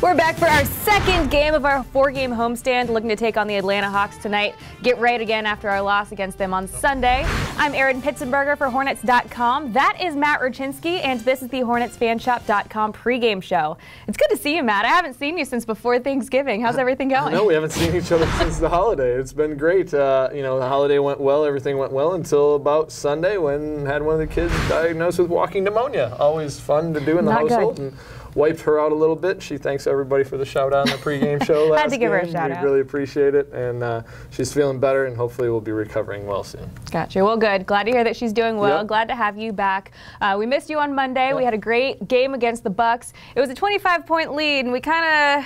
We're back for our second game of our four-game homestand, looking to take on the Atlanta Hawks tonight. Get right again after our loss against them on Sunday. I'm Eryn Pittsonberger for Hornets.com. That is Matt Rochinski, and this is the HornetsFanshop.com pregame show. It's good to see you, Matt. I haven't seen you since before Thanksgiving. How's everything going? No, we haven't seen each other since the holiday. It's been great. The holiday went well. Everything went well until about Sunday when I had one of the kids diagnosed with walking pneumonia. Always fun to do in the household. And wiped her out a little bit. She thanks everybody for the shout out on the pregame show last Had to give her a shout out. out. We really appreciate it, and she's feeling better, and hopefully we'll be recovering well soon. Gotcha. Well, good. Glad to hear that she's doing well. Yep. Glad to have you back. We missed you on Monday. Yep. We had a great game against the Bucks. It was a 25-point lead, and we kind of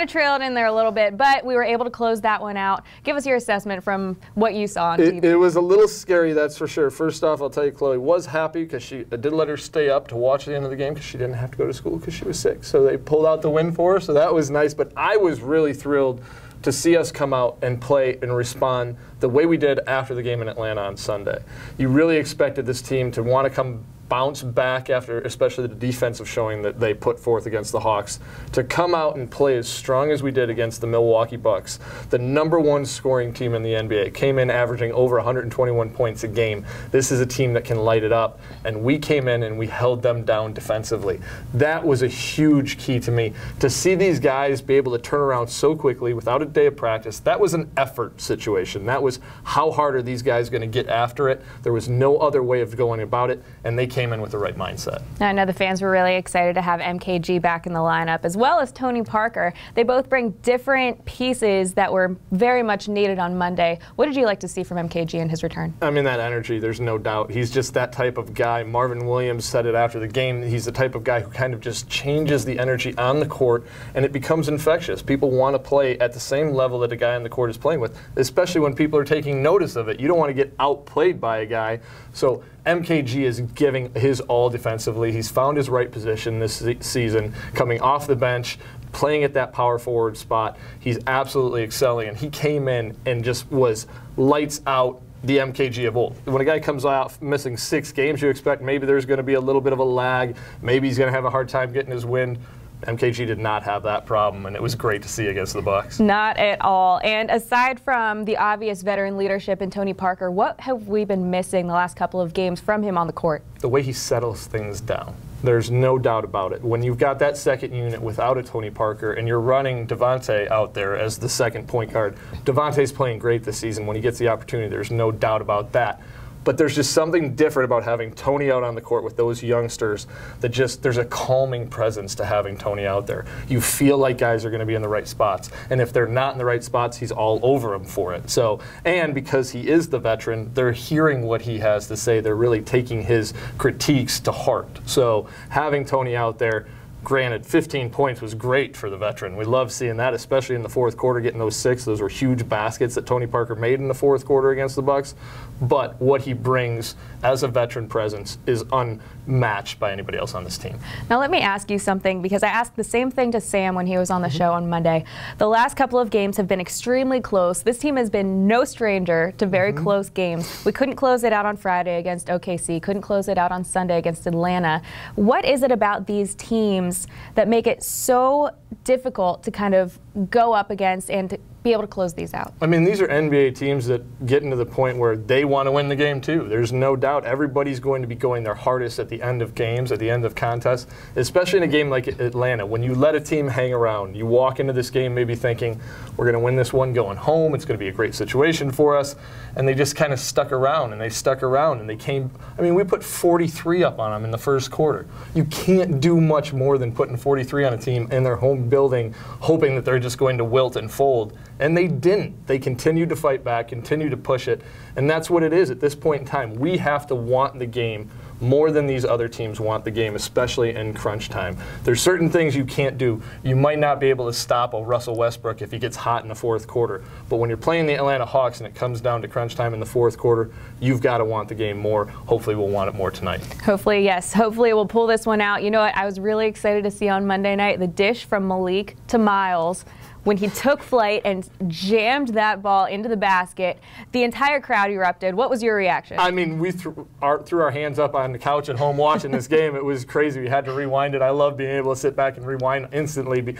trailed in there a little bit, but we were able to close that one out. Give us your assessment from what you saw on TV. It was a little scary, that's for sure. First off, I'll tell you, Chloe was happy because she did let her stay up to watch the end of the game because she didn't have to go to school because she was sick. So they pulled out the win for her, so that was nice. But I was really thrilled to see us come out and play and respond the way we did after the game in Atlanta on Sunday. You really expected this team to want to bounce back after, especially the defensive showing that they put forth against the Hawks, to come out and play as strong as we did against the Milwaukee Bucks, the #1 scoring team in the NBA, came in averaging over 121 points a game. This is a team that can light it up, and we came in and we held them down defensively. That was a huge key to me. To see these guys be able to turn around so quickly without a day of practice, that was an effort situation. That was how hard are these guys going to get after it. There was no other way of going about it, and they came in with the right mindset. I know the fans were really excited to have MKG back in the lineup, as well as Tony Parker. They both bring different pieces that were very much needed on Monday. What did you like to see from MKG in his return? I mean, that energy, there's no doubt. He's just that type of guy. Marvin Williams said it after the game. He's the type of guy who kind of just changes the energy on the court, and it becomes infectious. People want to play at the same level that a guy on the court is playing with, especially when people are taking notice of it. You don't want to get outplayed by a guy. So MKG is giving his all defensively. He's found his right position this season, coming off the bench, playing at that power forward spot. He's absolutely excelling, and he came in and just was lights out, the MKG of old. When a guy comes out missing 6 games, you expect maybe there's going to be a little bit of a lag, maybe he's going to have a hard time getting his wind. MKG did not have that problem, and it was great to see against the Bucks. Not at all. And aside from the obvious veteran leadership in Tony Parker, what have we been missing the last couple of games from him on the court? The way he settles things down. There's no doubt about it. When you've got that second unit without a Tony Parker and you're running Devontae out there as the second point guard, Devontae's playing great this season when he gets the opportunity. There's no doubt about that. But there's just something different about having Tony out on the court with those youngsters that just, there's a calming presence to having Tony out there. You feel like guys are going to be in the right spots. And if they're not in the right spots, he's all over them for it. So, and because he is the veteran, they're hearing what he has to say. They're really taking his critiques to heart. So having Tony out there, granted, 15 points was great for the veteran. We love seeing that, especially in the fourth quarter, getting those 6. Those were huge baskets that Tony Parker made in the fourth quarter against the Bucks. But what he brings as a veteran presence is unmatched by anybody else on this team. Now let me ask you something, because I asked the same thing to Sam when he was on the show on Monday. The last couple of games have been extremely close. This team has been no stranger to very close games. We couldn't close it out on Friday against OKC, couldn't close it out on Sunday against Atlanta. What is it about these teams that make it so difficult to kind of go up against and to be able to close these out? I mean, these are NBA teams that get into the point where they want to win the game too. There's no doubt everybody's going to be going their hardest at the end of games, at the end of contests, especially in a game like Atlanta. When you let a team hang around, you walk into this game maybe thinking, we're going to win this one going home, it's going to be a great situation for us, and they just kind of stuck around, and they stuck around, and they came, I mean, we put 43 up on them in the first quarter. You can't do much more than putting 43 on a team in their home building, hoping that they're just going to wilt and fold. And they didn't. They continued to fight back, continued to push it, and that's what it is at this point in time. We have to want the game more than these other teams want the game, especially in crunch time. There's certain things you can't do. You might not be able to stop a Russell Westbrook if he gets hot in the fourth quarter, but when you're playing the Atlanta Hawks and it comes down to crunch time in the fourth quarter, you've got to want the game more. Hopefully we'll want it more tonight. Hopefully, yes. Hopefully we'll pull this one out. You know what? I was really excited to see on Monday night the dish from Malik to Miles. when he took flight and jammed that ball into the basket. The entire crowd erupted. What was your reaction? I mean, we threw our hands up on the couch at home watching this game. It was crazy. We had to rewind it. I love being able to sit back and rewind instantly.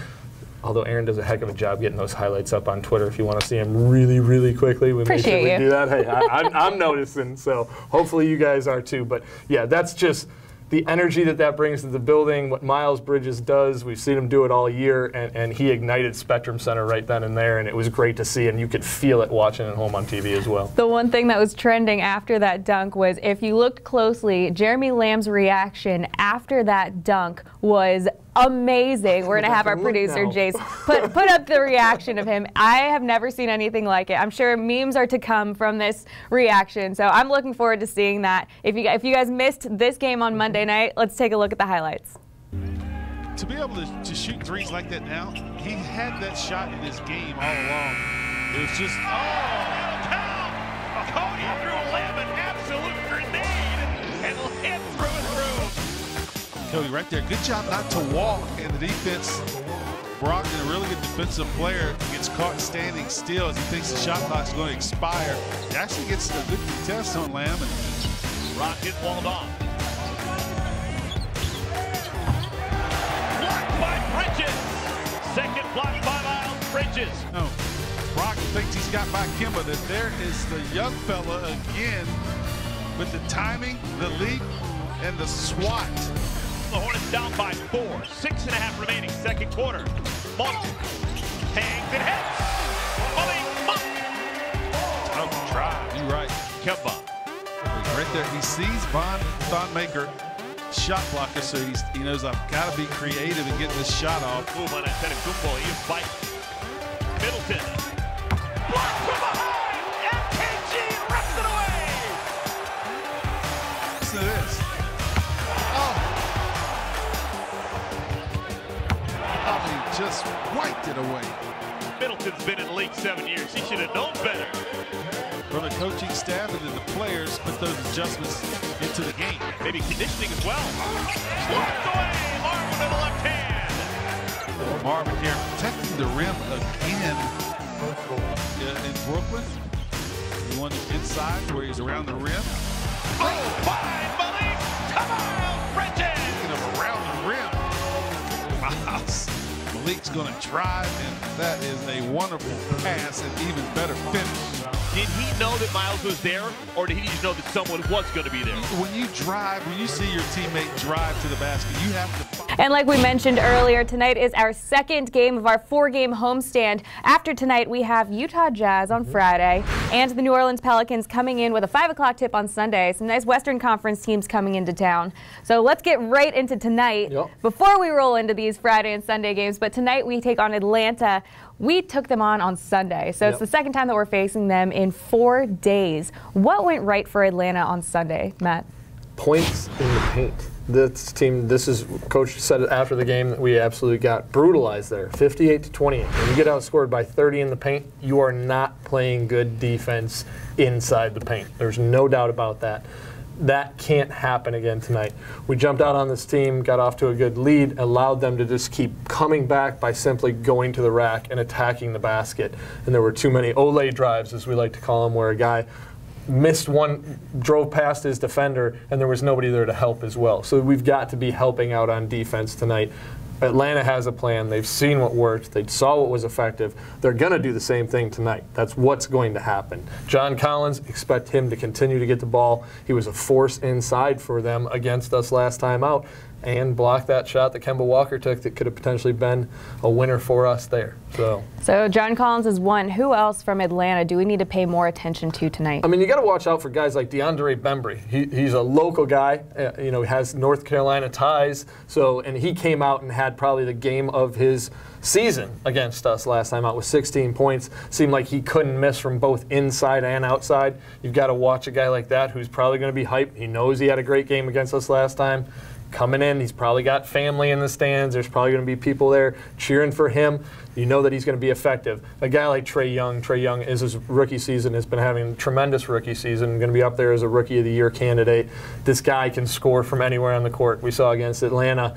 Although Eryn does a heck of a job getting those highlights up on Twitter. If you want to see them really, really quickly, we make sure we do that. Hey, I'm noticing, so hopefully you guys are too. But yeah, that's just the energy that brings to the building, what Miles Bridges does. We've seen him do it all year, and he ignited Spectrum Center right then and there, and it was great to see, and you could feel it watching at home on TV as well. The one thing that was trending after that dunk was, if you looked closely, Jeremy Lamb's reaction after that dunk was amazing. We're going to have our producer, Jace, put up the reaction of him. I have never seen anything like it. I'm sure memes are to come from this reaction, so I'm looking forward to seeing that. If you guys missed this game on Monday night, let's take a look at the highlights. To be able to shoot threes like that now, he had that shot in his game all along. It was just, downtown! Cody threw Lamb an absolute grenade, and Lamb threw it through. Cody right there, good job not to walk, and the defense, Brogdon, a really good defensive player, gets caught standing still as he thinks the shot clock's going to expire. He actually gets a good contest on Lamb, and Rockets walled off. Blocked by Bridges. Second block by Miles Bridges. No, Brogdon thinks he's got by Kemba. That there is the young fella again with the timing, the leap, and the swat. The Hornets down by 4. 6.5 remaining, second quarter. Monk hangs and hits. Monk. Oh, try. You're right. Kemba. Right there. He sees Von Thonmaker shot blocker, so he knows I've got to be creative and get this shot off. Move on that Kumbo. He fight. Middleton. Blocked from behind. MKG rips it away. Listen to this. Just wiped it away. Middleton's been in the league 7 years. He should have known better. From the coaching staff and then the players put those adjustments into the game. Maybe conditioning as well. Blocked away. Marvin with the left hand. Marvin here protecting the rim again in Brooklyn. He won the inside where he's around the rim. Oh, fine, Malik. Come on, Bridges. Speaking of around the rim. Miles. Malik's going to drive, and that is a wonderful pass and even better finish. Did he know that Miles was there, or did he just know that someone was going to be there? When you drive, when you see your teammate drive to the basket, you have to. And like we mentioned earlier, tonight is our second game of our 4-game homestand. After tonight, we have Utah Jazz on Friday and the New Orleans Pelicans coming in with a 5 o'clock tip on Sunday. Some nice Western Conference teams coming into town. So let's get right into tonight before we roll into these Friday and Sunday games. But tonight we take on Atlanta. We took them on Sunday, so it's the second time that we're facing them in 4 days. What went right for Atlanta on Sunday, Matt? Points in the paint. This team, Coach said it after the game, that we absolutely got brutalized there, 58-28. When you get outscored by 30 in the paint, you are not playing good defense inside the paint. There's no doubt about that. That can't happen again tonight. We jumped out on this team, got off to a good lead, allowed them to just keep coming back by simply going to the rack and attacking the basket. And there were too many Olay drives, as we like to call them, where a guy missed one, drove past his defender, and there was nobody there to help as well. So we've got to be helping out on defense tonight. Atlanta has a plan. They've seen what worked. They saw what was effective. They're going to do the same thing tonight. That's what's going to happen. John Collins, expect him to continue to get the ball. He was a force inside for them against us last time out and blocked that shot that Kemba Walker took that could have potentially been a winner for us there. So John Collins is one. Who else from Atlanta do we need to pay more attention to tonight? I mean, you got to watch out for guys like DeAndre Bembry. He's a local guy. He has North Carolina ties. And he came out and had probably the game of his season against us last time out with 16 points. Seemed like he couldn't miss from both inside and outside. You've got to watch a guy like that who's probably going to be hyped. He knows he had a great game against us last time. Coming in, he's probably got family in the stands. There's probably going to be people there cheering for him. You know that he's going to be effective. A guy like Trae Young is his rookie season, has been having a tremendous rookie season, going to be up there as a Rookie of the Year candidate. This guy can score from anywhere on the court. We saw against Atlanta.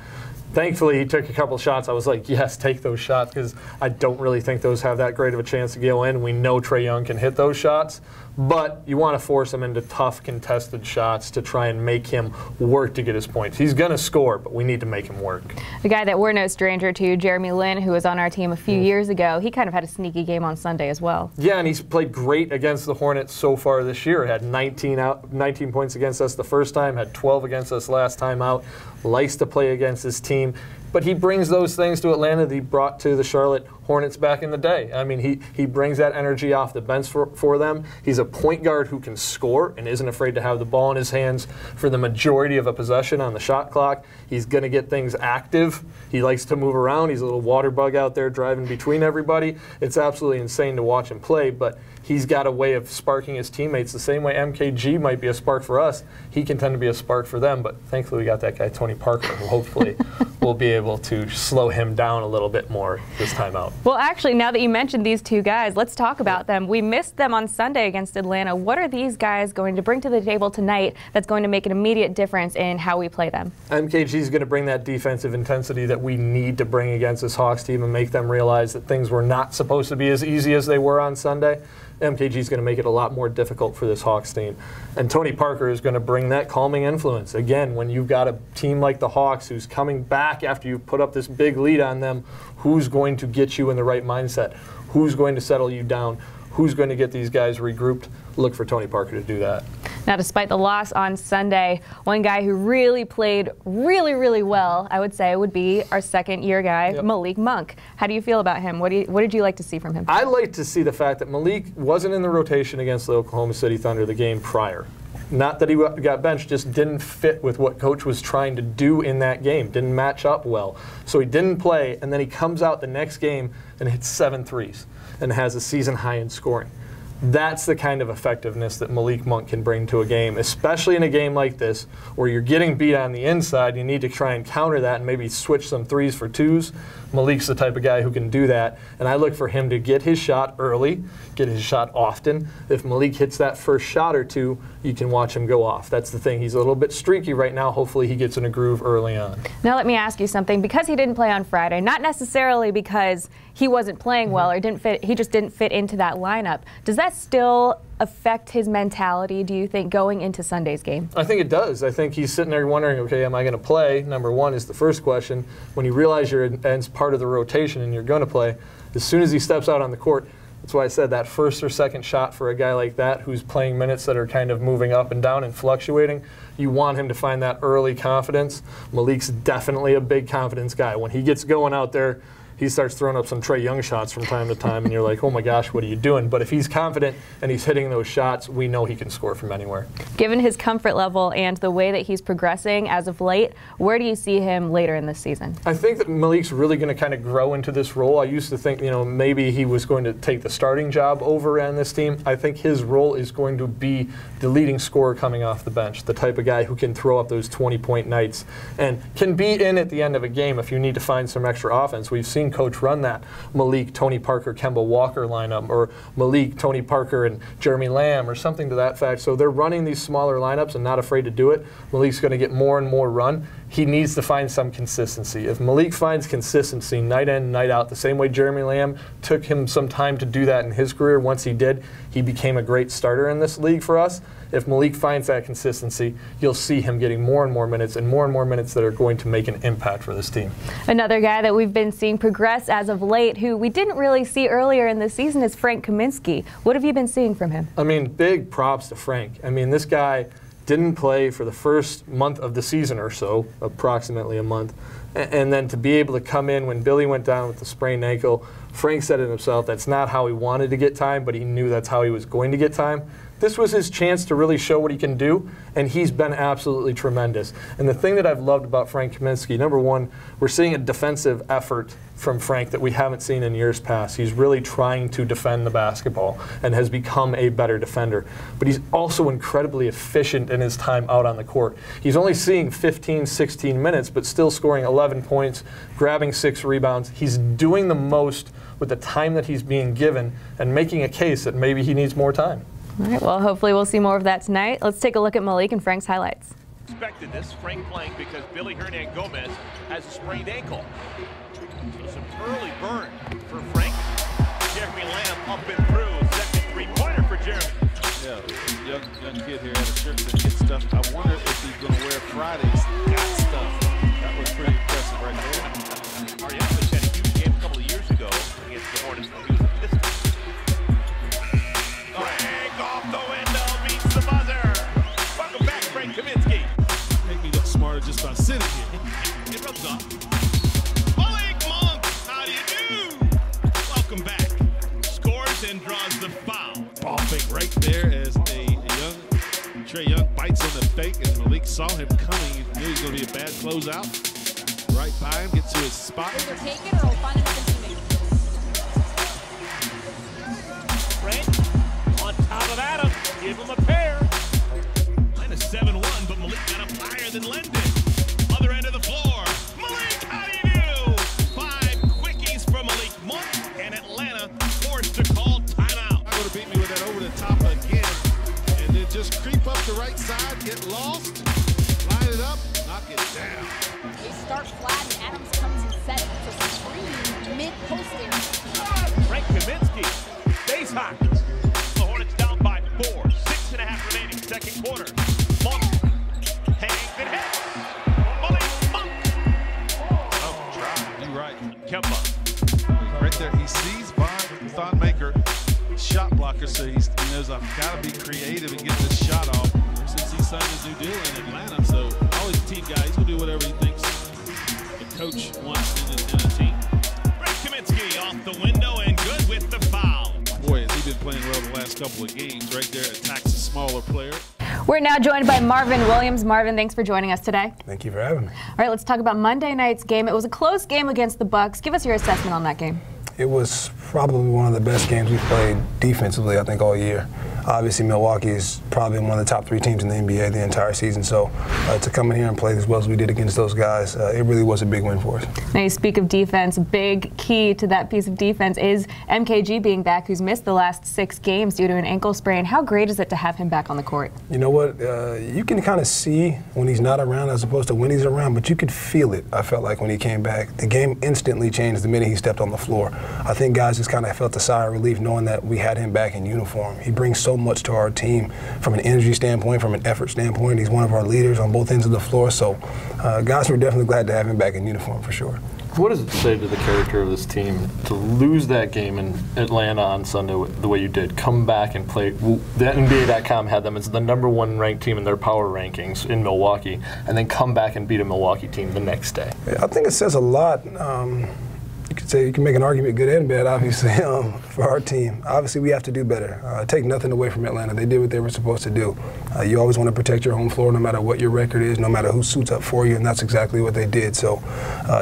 Thankfully, he took a couple shots. I was like, yes, take those shots, because I don't really think those have that great of a chance to go in. We know Trae Young can hit those shots, but you want to force him into tough, contested shots to try and make him work to get his points. He's going to score, but we need to make him work. The guy that we're no stranger to, Jeremy Lin, who was on our team a few years ago, he kind of had a sneaky game on Sunday as well. Yeah, and he's played great against the Hornets so far this year. Had 19 points against us the first time, had 12 against us last time out. Likes to play against his team. But he brings those things to Atlanta that he brought to the Charlotte Hornets back in the day. I mean, he brings that energy off the bench for them. He's a point guard who can score and isn't afraid to have the ball in his hands for the majority of a possession on the shot clock. He's going to get things active. He likes to move around. He's a little water bug out there driving between everybody. It's absolutely insane to watch him play, but he's got a way of sparking his teammates the same way MKG might be a spark for us. He can tend to be a spark for them, but thankfully we got that guy Tony Parker, who hopefully will be able to slow him down a little bit more this time out. Well, actually, now that you mentioned these two guys, let's talk about them. We missed them on Sunday against Atlanta. What are these guys going to bring to the table tonight that's going to make an immediate difference in how we play them? MKG is going to bring that defensive intensity that we need to bring against this Hawks team and make them realize that things were not supposed to be as easy as they were on Sunday. MKG is going to make it a lot more difficult for this Hawks team. And Tony Parker is going to bring that calming influence. Again, when you've got a team like the Hawks who's coming back after you've put up this big lead on them, who's going to get you in the right mindset? Who's going to settle you down? Who's going to get these guys regrouped? Look for Tony Parker to do that. Now, despite the loss on Sunday, one guy who really played really well, I would say, would be our second-year guy, Malik Monk. How do you feel about him? What did you like to see from him? I like to see the fact that Malik wasn't in the rotation against the Oklahoma City Thunder the game prior. Not that he got benched, just didn't fit with what coach was trying to do in that game. Didn't match up well. So he didn't play, and then he comes out the next game and hits 7 threes and has a season high in scoring. That's the kind of effectiveness that Malik Monk can bring to a game, especially in a game like this where you're getting beat on the inside. You need to try and counter that and maybe switch some 3s for 2s. Malik's the type of guy who can do that, and I look for him to get his shot early, get his shot often. If Malik hits that first shot or two, you can watch him go off. That's the thing. He's a little bit streaky right now. Hopefully he gets in a groove early on. Now let me ask you something. Because he didn't play on Friday, not necessarily because he wasn't playing well or he just didn't fit into that lineup, does that still affect his mentality, do you think, going into Sunday's game? I think it does. I think he's sitting there wondering, okay, am I going to play? Number one is the first question. When you realize you're as part of the rotation and you're going to play, as soon as he steps out on the court, that's why I said that first or second shot for a guy like that who's playing minutes that are kind of moving up and down and fluctuating, you want him to find that early confidence. Malik's definitely a big confidence guy. When he gets going out there, he starts throwing up some Trae Young shots from time to time, and you're like, oh my gosh, what are you doing? But if he's confident and he's hitting those shots, we know he can score from anywhere. Given his comfort level and the way that he's progressing as of late, where do you see him later in this season? I think that Malik's really going to kind of grow into this role. I used to think, maybe he was going to take the starting job over on this team. I think his role is going to be the leading scorer coming off the bench, the type of guy who can throw up those 20-point nights and can be in at the end of a game if you need to find some extra offense. We've seen coach run that Malik, Tony Parker, Kemba Walker lineup, or Malik, Tony Parker, and Jeremy Lamb, or something to that fact. So they're running these smaller lineups and not afraid to do it. Malik's going to get more and more run. He needs to find some consistency. If Malik finds consistency night in, night out, the same way Jeremy Lamb took him some time to do that in his career, once he did, he became a great starter in this league for us. If Malik finds that consistency, you'll see him getting more and more minutes that are going to make an impact for this team. Another guy that we've been seeing progress as of late, who we didn't really see earlier in the season, is Frank Kaminsky. What have you been seeing from him? I mean, big props to Frank. I mean, this guy didn't play for the first month of the season or so, approximately a month, and then to be able to come in when Billy went down with the sprained ankle, Frank said it himself, that's not how he wanted to get time, but he knew that's how he was going to get time. This was his chance to really show what he can do, and he's been absolutely tremendous. And the thing that I've loved about Frank Kaminsky, number one, we're seeing a defensive effort from Frank that we haven't seen in years past. He's really trying to defend the basketball and has become a better defender. But he's also incredibly efficient in his time out on the court. He's only seeing 15, 16 minutes, but still scoring 11 points, grabbing 6 rebounds. He's doing the most with the time that he's being given and making a case that maybe he needs more time. All right, well, hopefully we'll see more of that tonight. Let's take a look at Malik and Frank's highlights. Expected this. Frank playing because Billy Hernangomez has a sprained ankle. So some early burn for Frank. Jeremy Lamb up and through. Second three-pointer for Jeremy. Yeah, young kid here had a shirt that gets stuff. I wonder if he's going to wear Friday's got stuff. That was pretty impressive right there. Arias had a huge game a couple of years ago against the Hornets when he was a Piston. Frank off the window, beats the buzzer. Welcome back, Frank Kaminsky. Make me look smarter just by sitting here. It rubs off. Malik Monk, how do you do? Welcome back. Scores and draws the foul. Ball fake right there as a young Trae Young bites on the fake, and Malik saw him coming. He knew he was going to be a bad closeout. Right by him, gets to his spot. Either take it or he'll find another teammate. Frank on top of Adam. Give him a pair. Minus 7-1, but Malik got up higher than Len did. Other end of the floor. Malik, how do you do? 5 quickies from Malik Monk, and Atlanta forced to call timeout. Not going to beat me with that over the top again. And then just creep up the right side, get lost, line it up, knock it down. They start flat and Adams comes and sets a screen mid-post area. Frank Kaminsky, face high. The Hornets down by 4. 6.5 remaining, second quarter. Monk hangs and hits. Malik Monk. Oh, try. You're right. Kemba. Right there, he sees Von Maker, shot blocker, so he knows I've got to be creative and get this shot off. Since he signed his new deal in Atlanta, so always a team guy. He's going to do whatever he thinks the coach wants in a team. Frank Kaminsky off the window and good with the foul. Boy, has he been playing well the last couple of games. Right there, attacks a smaller player. We're now joined by Marvin Williams. Marvin, thanks for joining us today. Thank you for having me. All right, let's talk about Monday night's game. It was a close game against the Bucks. Give us your assessment on that game. It was probably one of the best games we've played defensively, I think, all year. Obviously, Milwaukee is probably one of the top 3 teams in the NBA the entire season. So to come in here and play as well as we did against those guys, it really was a big win for us. Now you speak of defense. A big key to that piece of defense is MKG being back, who's missed the last 6 games due to an ankle sprain. How great is it to have him back on the court? You know what? You can kind of see when he's not around as opposed to when he's around, but you could feel it, I felt like, when he came back. The game instantly changed the minute he stepped on the floor. I think guys just kind of felt a sigh of relief knowing that we had him back in uniform. He brings so much to our team from an energy standpoint, from an effort standpoint. He's one of our leaders on both ends of the floor. So guys were definitely glad to have him back in uniform for sure. What does it say to the character of this team to lose that game in Atlanta on Sunday the way you did? Come back and play. The NBA.com had them as the #1 ranked team in their power rankings in Milwaukee, and then come back and beat a Milwaukee team the next day. I think it says a lot. You can make an argument, good and bad, obviously, for our team. Obviously, we have to do better. Take nothing away from Atlanta. They did what they were supposed to do. You always want to protect your home floor no matter what your record is, no matter who suits up for you, and that's exactly what they did. So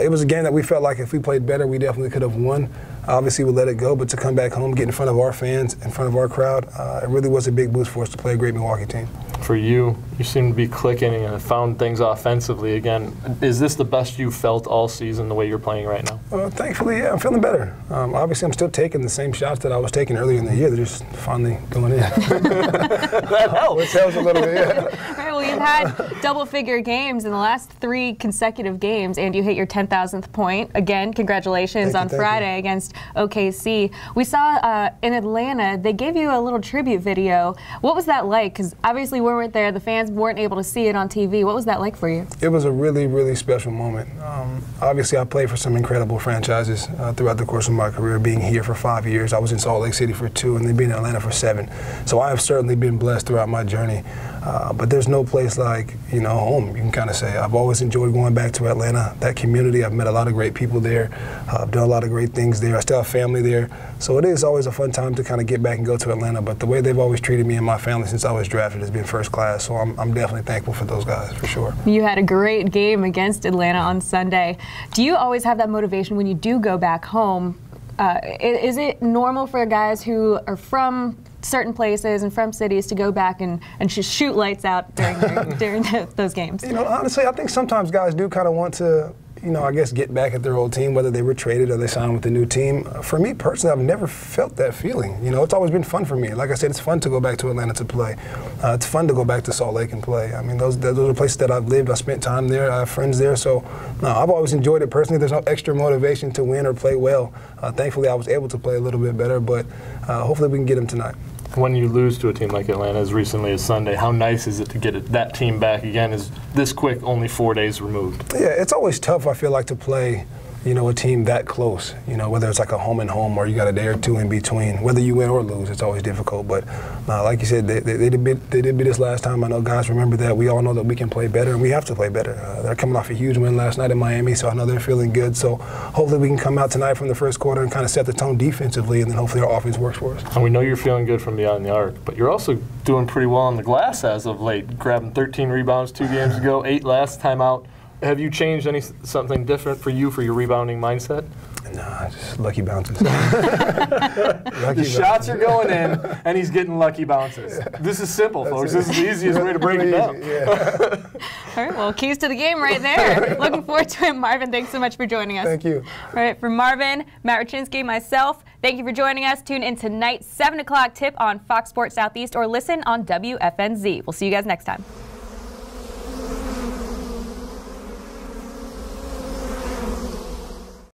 it was a game that we felt like if we played better, we definitely could have won. Obviously, we let it go, but to come back home, get in front of our fans, in front of our crowd, it really was a big boost for us to play a great Milwaukee team. For you seem to be clicking and found things offensively again. Is this the best you've felt all season, the way you're playing right now? Thankfully, yeah, I'm feeling better. Obviously, I'm still taking the same shots that I was taking earlier in the year. They're just finally going in. That helps. Which helps a little bit, yeah. Right, well, you've had double-figure games in the last 3 consecutive games, and you hit your 10,000th point. Again, congratulations on Friday against OKC. We saw in Atlanta, they gave you a little tribute video. What was that like? Because obviously we weren't there. The fans weren't able to see it on TV. What was that like for you? It was a really, really special moment. Obviously, I played for some incredible franchises throughout the course of my career, being here for 5 years. I was in Salt Lake City for 2, and then being in Atlanta for 7. So I have certainly been blessed throughout my journey. But there's no place like, home, you can kind of say. I've always enjoyed going back to Atlanta, that community. I've met a lot of great people there. I've done a lot of great things there. I still have family there. So it is always a fun time to kind of get back and go to Atlanta. But the way they've always treated me and my family since I was drafted has been first class. So I'm definitely thankful for those guys, for sure. You had a great game against Atlanta on Sunday. Do you always have that motivation when you do go back home? Is it normal for guys who are from certain places and from cities to go back and just shoot lights out during those games? Honestly, I think sometimes guys do kind of want to, I guess, get back at their old team, whether they were traded or they signed with a new team. For me personally, I've never felt that feeling. It's always been fun for me. Like I said, it's fun to go back to Atlanta to play. It's fun to go back to Salt Lake and play. I mean, those are places that I've lived. I spent time there. I have friends there. So I've always enjoyed it personally. There's no extra motivation to win or play well. Thankfully, I was able to play a little bit better, but hopefully we can get them tonight. When you lose to a team like Atlanta as recently as Sunday, how nice is it to get that team back again? Is this quick, only 4 days removed? Yeah, it's always tough, I feel like, to play a team that close, whether it's like a home and home or you got a day or two in between. Whether you win or lose, it's always difficult. But like you said, they did beat us last time. I know guys remember that. We all know that we can play better, and we have to play better. They're coming off a huge win last night in Miami, so I know they're feeling good. So hopefully we can come out tonight from the first quarter and kind of set the tone defensively, and then hopefully our offense works for us. And we know you're feeling good from beyond the arc, but you're also doing pretty well on the glass as of late, grabbing 13 rebounds 2 games ago, 8 last time out. Have you changed something different for your rebounding mindset? Nah, just lucky bounces. The shots are going in, and he's getting lucky bounces. Yeah. This is simple, folks. This is the easiest way to break it down. Yeah. All right, well, keys to the game right there. Looking forward to it. Marvin, thanks so much for joining us. Thank you. All right, for Marvin, Matt Rochinski, myself, thank you for joining us. Tune in tonight's 7 o'clock tip on Fox Sports Southeast or listen on WFNZ. We'll see you guys next time.